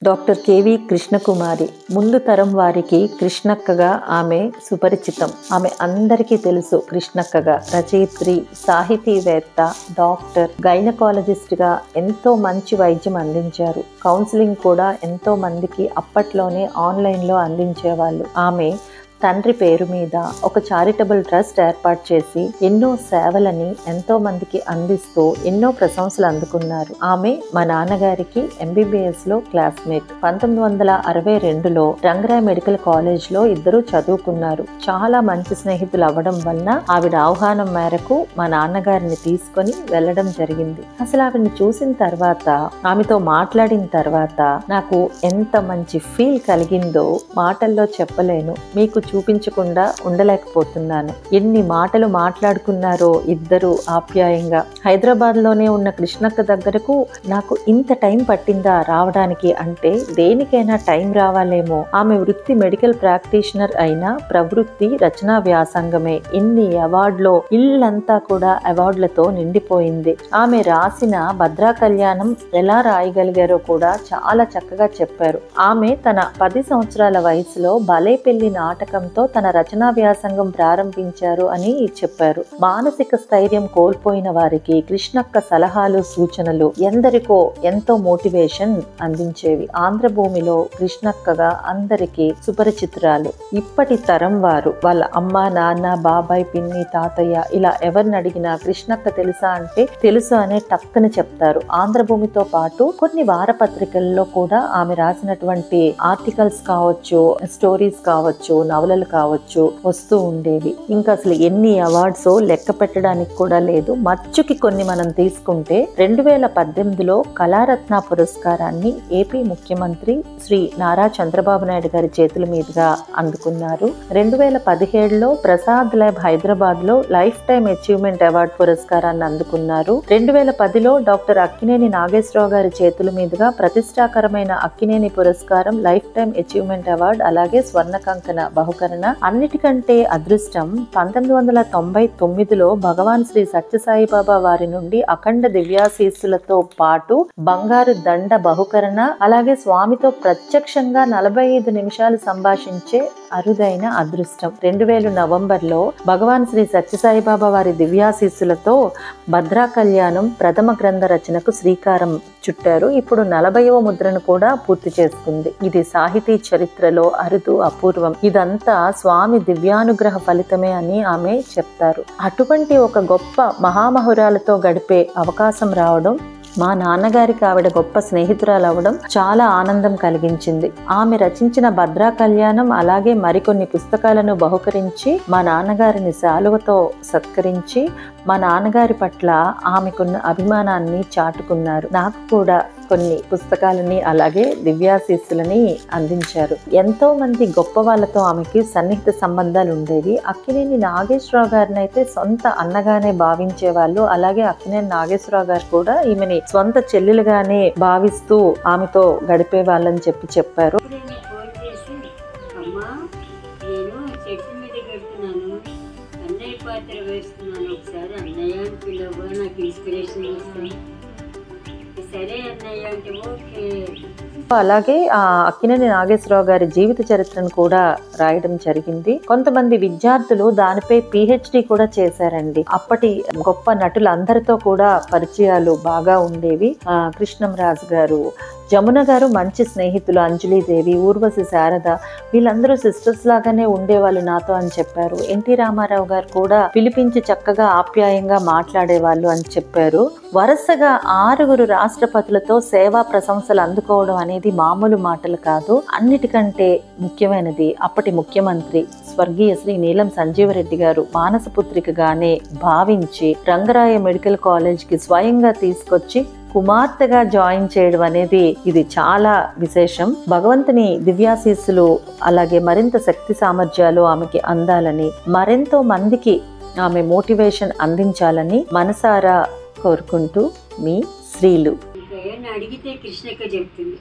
Doctor KV Krishnakumari ముందు తరం వారికి కృష్ణక్కగా ఆమె సుపరిచితం. ఆమె అందరికీ తెలుసు. కృష్ణక్కగా రచయిత్రి, సాహితీవేత్త, డాక్టర్, గైనకాలజిస్ట్గా ఎంతో మంచి వైద్యం అందించారు. కౌన్సిలింగ్ కూడా ఎంతో మందికి అప్పట్లోనే ఆన్లైన్లో అందించేవాళ్ళు. ఆమె తండ్రి పేరు మీద ఒక చారిటబుల్ ట్రస్ట్ ఏర్పాటు చేసి ఎన్నో సేవలని ఎంతో మందికి అందిస్తూ ఎన్నో ప్రశంసలు అందుకున్నారు. ఆమె మా నాన్నగారికి MBBS లో క్లాస్మేట్. 1962లో రంగరాయ్ మెడికల్ కాలేజ్ లో ఇద్దరు చదువుకున్నారు. చాలా మంచి స్నేహితులు అవ్వడం వలన ఆవిడ ఆహ్వానం మేరకు మా నాన్నగారిని తీసుకొని వెళ్ళడం జరిగింది. అసలు ఆవిడని చూసిన తర్వాత, ఆమెతో మాట్లాడిన తర్వాత నాకు ఎంత మంచి ఫీల్ కలిగిందో మాటల్లో చెప్పలేను. మీకు చూపించకుండా ఉండలేకపోతున్నాను. ఎన్ని మాటలు మాట్లాడుకున్నారో ఇద్దరు ఆప్యాయంగా. హైదరాబాద్ లోనే ఉన్న కృష్ణక్క దగ్గరకు నాకు ఇంత టైం పట్టిందా రావడానికి అంటే దేనికైనా టైం రావాలేమో. ఆమె వృత్తి మెడికల్ ప్రాక్టీషనర్ అయినా ప్రవృత్తి రచనా వ్యాసంగమే. ఇన్ని అవార్డులో ఇల్లంతా కూడా అవార్డులతో నిండిపోయింది. ఆమె రాసిన భద్రా కళ్యాణం ఎలా రాయగలిగారో కూడా చాలా చక్కగా చెప్పారు. ఆమె తన 10 సంవత్సరాల వయసులో భలే పెళ్లి నాటకంతో తన రచనా వ్యాసంగం ప్రారంభించారు అని చెప్పారు. మానసిక స్థైర్యం కోల్పోయిన వారికి కృష్ణక్క సలహాలు, సూచనలు ఎందరికో ఎంతో మోటివేషన్ అందించేవి. ఆంధ్రభూమిలో కృష్ణక్కగా అందరికీ సుపరిచితురాలు. ఇప్పటి తరం వారు వాళ్ళ అమ్మ, నాన్న, బాబాయ్, పిన్ని, తాతయ్య ఇలా ఎవరిని అడిగినా కృష్ణక్క తెలుసా అంటే తెలుసు అనే టక్కని చెప్తారు. ఆంధ్రభూమితో పాటు కొన్ని వారపత్రికల్లో కూడా ఆమె రాసినటువంటి ఆర్టికల్స్ కావచ్చు, స్టోరీస్ కావచ్చు, నవలలు కావచ్చు వస్తూ ఉండేవి. ఇంకా అసలు ఎన్ని అవార్డ్స్ లెక్క పెట్టడానికి కూడా లేదు. మచ్చుకి కొన్ని మనం తీసుకుంటే 2018లో కళారత్న పురస్కారాన్ని ఏపీ ముఖ్యమంత్రి శ్రీ నారా చంద్రబాబు నాయుడు గారి చేతుల మీదుగా అందుకున్నారు. 2017లో ప్రసాద్ ల్యాబ్ హైదరాబాద్ లో లైఫ్ టైమ్ అచీవ్మెంట్ అవార్డు పురస్కారాన్ని అందుకున్నారు. 2010లో డాక్టర్ అక్కినేని నాగేశ్వరరావు గారి చేతుల మీదుగా ప్రతిష్టాకరమైన అక్కినేని పురస్కారం, లైఫ్ టైమ్ అచీవ్మెంట్ అవార్డు, అలాగే స్వర్ణ కంకణ బహుకరణ. అన్నిటికంటే అదృష్టం 1999లో భగవాన్ శ్రీ సత్యసాయిబాబా వారి నుండి అఖండ దివ్యాశీస్సులతో పాటు బంగారు దండ బహుకరణ, అలాగే స్వామితో ప్రత్యక్షంగా 45 నిమిషాలు సంభాషించే అరుదైన అదృష్టం. 2000 నవంబర్లో భగవాన్ శ్రీ సత్యసాయిబాబా వారి దివ్యాశీస్సులతో భద్రా కళ్యాణం ప్రథమ గ్రంథ రచనకు శ్రీకారం చుట్టారు. ఇప్పుడు 40వ ముద్రను కూడా పూర్తి చేసుకుంది. ఇది సాహితీ చరిత్రలో అరుదు, అపూర్వం. ఇదంతా స్వామి దివ్యానుగ్రహ ఫలితమే అని ఆమె చెప్తారు. అటువంటి ఒక గొప్ప మహామహురాలతో గడిపే అవకాశం రావడం, మా నాన్నగారికి ఆవిడ గొప్ప స్నేహితురాలు అవ్వడం చాలా ఆనందం కలిగించింది. ఆమె రచించిన భద్రా కళ్యాణం అలాగే మరికొన్ని పుస్తకాలను బహుకరించి మా నాన్నగారిని శాలువతో సత్కరించి మా నాన్నగారి పట్ల ఆమెకున్న అభిమానాన్ని చాటుకున్నారు. నాకు కూడా కొన్ని పుస్తకాలని అలాగే దివ్యాశీస్సులని అందించారు. ఎంతో మంది గొప్ప వాళ్ళతో ఆమెకి సన్నిహిత సంబంధాలు ఉండేవి. అక్కినేని నాగేశ్వరరావు గారిని అయితే సొంత అన్నగానే భావించేవాళ్ళు. అలాగే అక్కినేని నాగేశ్వరరావు గారు కూడా ఈమెని సొంత చెల్లెలుగానే భావిస్తూ ఆమెతో గడిపే వాళ్ళని చెప్పారు. అలాగే అక్కినేని నాగేశ్వరరావు గారి జీవిత చరిత్రను కూడా రాయడం జరిగింది. కొంతమంది విద్యార్థులు దానిపై PhD కూడా చేశారండి. అప్పటి గొప్ప నటులందరితో కూడా పరిచయాలు బాగా ఉండేవి. కృష్ణంరాజు గారు, జమున గారు మంచి స్నేహితులు, అంజలీదేవి, ఊర్వశి, శారద వీళ్ళందరూ సిస్టర్స్ లాగానే ఉండేవాళ్ళు నాతో అని చెప్పారు. ఎన్టీ రామారావు గారు కూడా పిలిపించి చక్కగా ఆప్యాయంగా మాట్లాడేవాళ్ళు అని చెప్పారు. వరుసగా 6 రాష్ట్రపతులతో సేవా ప్రశంసలు అందుకోవడం అనేది మామూలు మాటలు కాదు. అన్నిటికంటే ముఖ్యమైనది అప్పటి ముఖ్యమంత్రి స్వర్గీయ శ్రీ నీలం సంజీవరెడ్డి గారు మానసపుత్రికగానే భావించి రంగరాయ మెడికల్ కాలేజ్ కి స్వయంగా తీసుకొచ్చి కుమార్తెగా జాయిన్ చేయడం అనేది ఇది చాలా విశేషం. భగవంతుని దివ్యాశీస్సులు అలాగే మరింత శక్తి సామర్థ్యాలు ఆమెకి అందాలని, మరెంతో మందికి ఆమె మోటివేషన్ అందించాలని మనసారా కోరుకుంటూ మీ శ్రీలు. అడిగితే కృష్ణక్క చెప్తుంది.